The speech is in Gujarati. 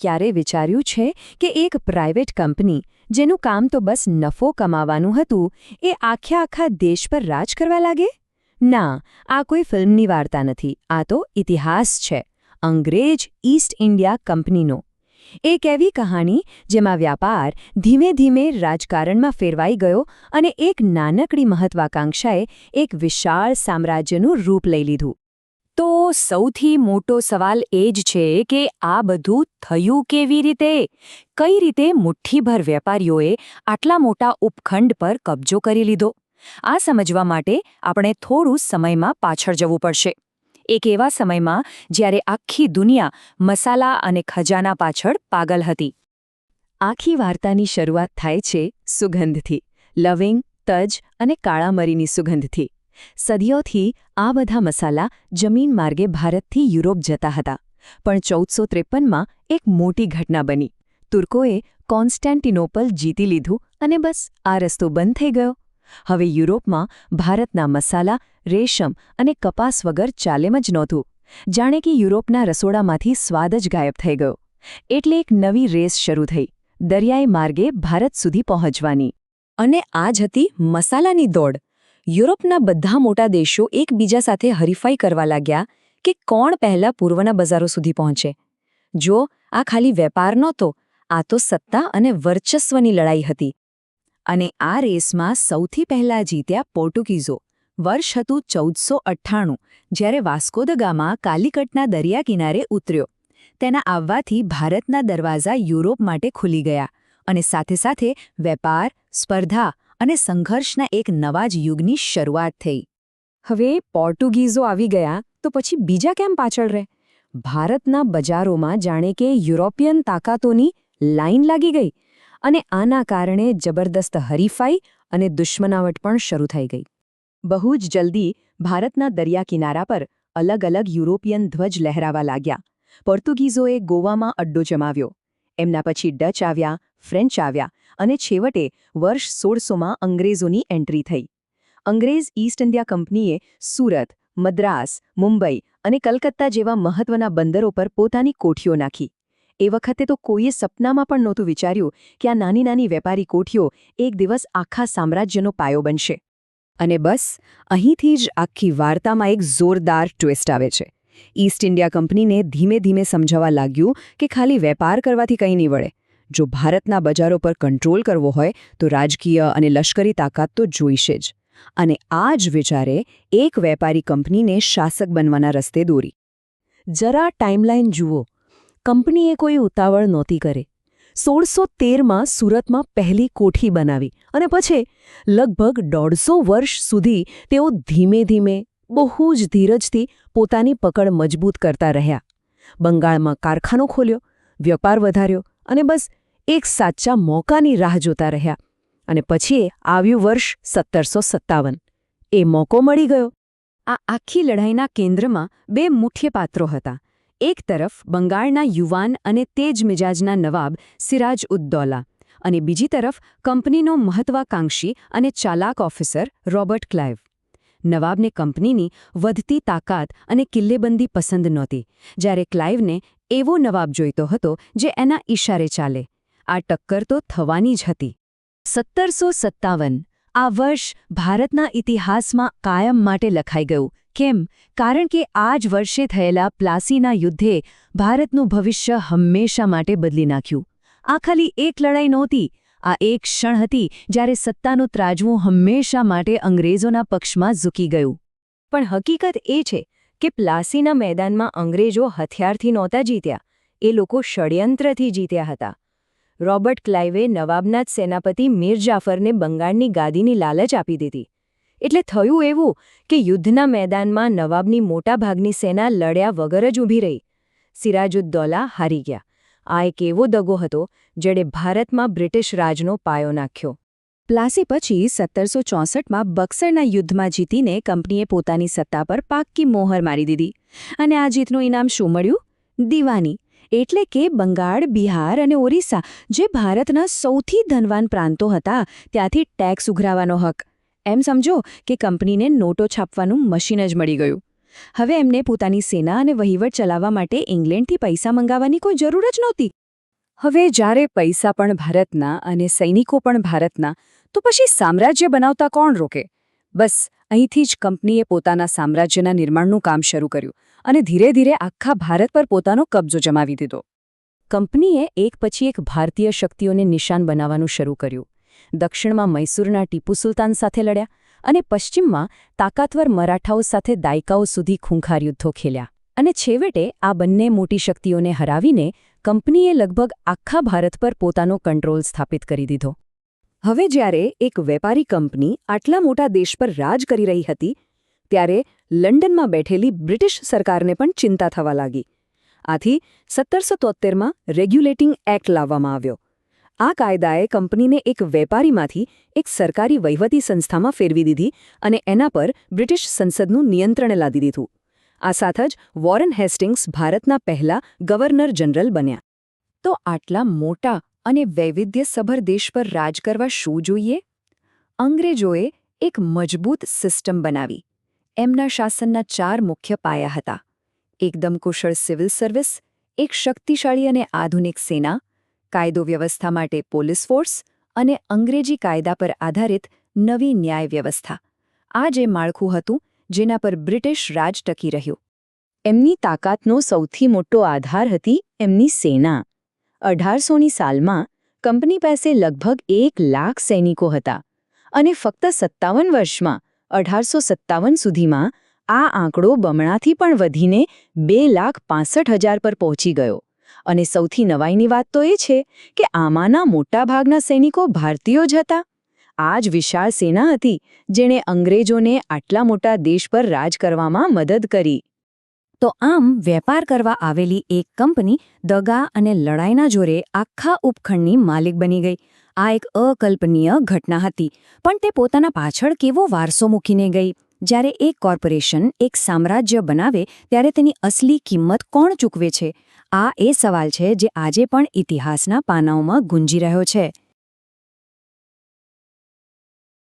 ક્યારે વિચાર્યું છે કે એક પ્રાઇવેટ કંપની જેનું કામ તો બસ નફો કમાવાનું હતું એ આખા દેશ પર રાજ કરવા લાગે? ના, આ કોઈ ફિલ્મની વાર્તા નથી, આ તો ઇતિહાસ છે, અંગ્રેજ ઈસ્ટ ઇન્ડિયા કંપનીનો। એક એવી કહાણી જેમાં વ્યાપાર ધીમે ધીમે રાજકારણમાં ફેરવાઈ ગયો અને એક નાનકડી મહત્વાકાંક્ષાએ એક વિશાળ સામ્રાજ્યનું રૂપ લઈ લીધું। તો સૌથી મોટો સવાલ એ જ છે કે આ બધું થયું કેવી રીતે? કઈ રીતે મુઠ્ઠીભર વેપારીઓએ આટલા મોટા ઉપખંડ પર કબજો કરી લીધો? આ સમજવા માટે આપણે થોડું સમયમાં પાછળ જવું પડશે। એક એવા સમયમાં જ્યારે આખી દુનિયા મસાલા અને ખજાના પાછળ પાગલ હતી। આખી વાર્તાની શરૂઆત થાય છે સુગંધથી, લવિંગ, તજ અને કાળા મરીની સુગંધથી। સદીઓથી આ બધા મસાલા જમીન માર્ગે ભારતથી યુરોપ જતા હતા, પણ 1453માં એક મોટી ઘટના બની। તુર્કોએ કોન્સ્ટેન્ટિનોપલ જીતી લીધું અને બસ આ રસ્તો બંધ થઈ ગયો। હવે યુરોપમાં ભારતના મસાલા, રેશમ અને કપાસ વગર ચાલેમ જ નહોતું। જાણે કે યુરોપના રસોડામાંથી સ્વાદ જ ગાયબ થઈ ગયો। એટલે એક નવી રેસ શરૂ થઈ, દરિયાઈ માર્ગે ભારત સુધી પહોંચવાની। અને આ જ હતી મસાલાની દોડ। યુરોપના બધા મોટા દેશો એકબીજા સાથે હરીફાઈ કરવા લાગ્યા કે કોણ પહેલા પૂર્વના બજારો સુધી પહોંચે। જો આ ખાલી વેપાર નહોતો, આ તો સત્તા અને વર્ચસ્વની લડાઈ હતી। અને આ રેસમાં સૌથી પહેલા જીત્યા પોર્ટુગીઝો। વર્ષ હતું 1498, જ્યારે વાસ્કો દ ગામા કાલિકટના દરિયા કિનારે ઉતર્યો। તેના આવવાથી ભારતના દરવાજા યુરોપ માટે ખુલી ગયા અને સાથે સાથે વેપાર, સ્પર્ધા અને સંઘર્ષના એક નવા જ યુગની શરૂઆત થઈ। હવે પોર્ટુગીઝો આવી ગયા તો પછી બીજા કેમ પાછળ રહે? ભારતના બજારોમાં જાણે કે યુરોપિયન તાકાતોની લાઈન લાગી ગઈ અને આના કારણે જબરદસ્ત હરીફાઈ અને દુશ્મનાવટ પણ શરૂ થઈ ગઈ। બહુ જ જલ્દી ભારતના દરિયા કિનારા પર અલગ અલગ યુરોપિયન ધ્વજ લહેરાવા લાગ્યા। પોર્ટુગીઝોએ ગોવામાં અડ્ડો જમાવ્યો, એમના પછી ડચ આવ્યા, ફ્રેન્ચ આવ્યા અને છેવટે વર્ષ 1600માં અંગ્રેજોની એન્ટ્રી થઈ। અંગ્રેજ ઈસ્ટ ઇન્ડિયા કંપનીએ સુરત, મદ્રાસ, મુંબઈ અને કલકત્તા જેવા મહત્વના બંદરો પર પોતાની કોઠીઓ નાખી। એ વખતે તો કોઈએ સપનામાં પણ નહોતું વિચાર્યું કે આ નાની નાની વેપારી કોઠીઓ એક દિવસ આખા સામ્રાજ્યનો પાયો બનશે। અને બસ અહીંથી જ આખી વાર્તામાં એક જોરદાર ટ્વિસ્ટ આવે છે। ઈસ્ટ ઇન્ડિયા કંપનીને ધીમે ધીમે સમજાવવા લાગ્યું કે ખાલી વેપાર કરવાથી કંઈ નહીં વળે। જો ભારતના બજારો પર કંટ્રોલ કરવો હોય તો રાજકીય અને લશ્કરી તાકાત તો જોઈશે જ। અને આ જ વિચારે એક વેપારી કંપનીને શાસક બનવાના રસ્તે દોરી। જરા ટાઈમલાઈન જુઓ, કંપનીએ કોઈ ઉતાવળ નહોતી કરે। 1613માં સુરતમાં પહેલી કોઠી બનાવી અને પછી લગભગ 150 વર્ષ સુધી તેઓ ધીમે ધીમે, બહુ જ ધીરજથી પોતાની પકડ મજબૂત કરતા રહ્યા। બંગાળમાં કારખાનો ખોલ્યો, વેપાર વધાર્યો અને બસ એક સાચા મોકાની રાહ જોતા રહ્યા। અને પછી આવ્યું વર્ષ 1757। એ મોકો મળી ગયો। આ આખી લડાઈના કેન્દ્રમાં બે મુખ્ય પાત્રો હતા। એક તરફ બંગાળના યુવાન અને તેજ મિજાજના નવાબ સિરાજ ઉદ દૌલા અને બીજી તરફ કંપનીનો મહત્વાકાંક્ષી અને ચાલાક ઓફિસર રોબર્ટ ક્લાઇવ। નવાબને કંપનીની વધતી તાકાત અને કિલ્લેબંધી પસંદ નહોતી, જ્યારે ક્લાઇવને એવો નવાબ જોઈતો હતો જે એના ઈશારે ચાલે। આ ટક્કર તો થવાની જ હતી। 1757 આ વર્ષ ભારતના ઇતિહાસમાં કાયમ માટે લખાઈ ગયું। કેમ? કારણ કે આ જ વર્ષે થયેલા પ્લાસીના યુદ્ધે ભારતનું ભવિષ્ય હંમેશા માટે બદલી નાખ્યું। આ ખાલી એક લડાઈ નહોતી, આ એક ક્ષણ હતી જ્યારે સત્તાનું ત્રાજવું હંમેશા માટે અંગ્રેજોના પક્ષમાં ઝૂકી ગયું। પણ હકીકત એ છે કે પ્લાસીના મેદાનમાં અંગ્રેજો હથિયારથી નહોતા જીત્યા, એ લોકો ષડયંત્રથી જીત્યા હતા। રોબર્ટ ક્લાઇવે નવાબના જ સેનાપતિ મીર જાફરને બંગાળની ગાદીની લાલચ આપી દીધી। એટલે થયું એવું કે યુદ્ધના મેદાનમાં નવાબની મોટાભાગની સેના લડ્યા વગર જ ઊભી રહી। સિરાજુદ્દૌલા હારી ગયા। આ એક એવો દગો હતો જેણે ભારતમાં બ્રિટિશ રાજનો પાયો નાખ્યો। પ્લાસી પછી 1764માં બક્સરના યુદ્ધમાં જીતીને કંપનીએ પોતાની સત્તા પર પાક્કી મોહર મારી દીધી। અને આ જીતનું ઇનામ શું મળ્યું? દીવાની, એટલે કે બંગાળ, બિહાર અને ઓરિસ્સા જે ભારતના સૌથી ધનવાન પ્રાંતો હતા ત્યાંથી ટેક્સ ઉઘરાવવાનો હક। એમ સમજો કે કંપનીને નોટો છાપવાનું મશીન જ મળી ગયું। હવે એમને પોતાની સેના અને વહીવટ ચલાવવા માટે ઇંગ્લેન્ડથી પૈસા મંગાવવાની કોઈ જરૂર જ નહોતી। હવે જ્યારે પૈસા પણ ભારતના અને સૈનિકો પણ ભારતના, તો પછી સામ્રાજ્ય બનાવતા કોણ રોકે? બસ અહીંથી જ કંપનીએ પોતાના સામ્રાજ્યના નિર્માણનું કામ શરૂ કર્યું અને ધીરે ધીરે આખા ભારત પર પોતાનો કબજો જમાવી દીધો. કંપનીએ એક પછી એક ભારતીય શક્તિઓને નિશાન બનાવવાનું શરૂ કર્યું. દક્ષિણમાં મૈસૂરના ટીપુ સુલતાન સાથે લડ્યા અને પશ્ચિમમાં તાકાતવર મરાઠાઓ સાથે દાયકાઓ સુધી ખૂંખાર યુદ્ધો ખેલ્યા. અને છેવટે આ બંને મોટી શક્તિઓને હરાવીને કંપનીએ લગભગ આખા ભારત પર પોતાનો કંટ્રોલ સ્થાપિત કરી દીધો. હવે જ્યારે એક વેપારી કંપની આટલા મોટા દેશ પર રાજ કરી રહી હતી, ત્યારે લંડનમાં બેઠેલી બ્રિટિશ સરકારને પણ ચિંતા થવા લાગી. આથી 1773માં રેગ્યુલેટિંગ એક્ટ લાવવામાં આવ્યો. આ કાયદાએ કંપનીને એક વેપારીમાંથી એક સરકારી વહીવટી સંસ્થામાં ફેરવી દીધી અને એના પર બ્રિટિશ સંસદનું નિયંત્રણ લાદી દીધું. આ સાથે જ વોરેન હેસ્ટિંગ્સ ભારતના પહેલા ગવર્નર જનરલ બન્યા. તો આટલા મોટા અને વૈવિધ્યસભર દેશ પર રાજ કરવા શું જોઈએ? અંગ્રેજોએ એક મજબૂત સિસ્ટમ બનાવી. એમના શાસનના 4 મુખ્ય પાયા હતા: એકદમ કુશળ સિવિલ સર્વિસ, એક શક્તિશાળી અને આધુનિક સેના, કાયદો વ્યવસ્થા માટે પોલીસ ફોર્સ અને અંગ્રેજી કાયદા પર આધારિત નવી ન્યાય વ્યવસ્થા. આ જે માળખું હતું જેના પર બ્રિટિશ રાજ ટકી રહ્યું. એમની તાકાતનો સૌથી મોટો આધાર હતી એમની સેના. 1800ની સાલમાં કંપની પાસે લગભગ 1 લાખ સૈનિકો હતા અને ફક્ત 57 વર્ષમાં 1857 સુધીમાં આ આંકડો બમણાથી પણ વધીને 2,65,000 પર પહોંચી ગયો. અને સૌથી નવાઈની વાત તો એ છે કે આમાંના મોટાભાગના સૈનિકો ભારતીયો જ હતા. આ જ વિશાળ સેના હતી જેણે અંગ્રેજોને આટલા મોટા દેશ પર રાજ કરવામાં મદદ કરી. તો આમ વેપાર કરવા આવેલી એક કંપની દગા અને લડાઈના જોરે આખા ઉપખંડની માલિક બની ગઈ. આ એક અકલ્પનીય ઘટના હતી, પણ તે પોતાના પાછળ કેવો વારસો મૂકીને ગઈ. જ્યારે એક કોર્પોરેશન એક સામ્રાજ્ય બનાવે ત્યારે તેની અસલી કિંમત કોણ ચૂકવે છે? આ એ સવાલ છે જે આજે પણ ઇતિહાસના પાનાઓમાં ગુંજી રહ્યો છે.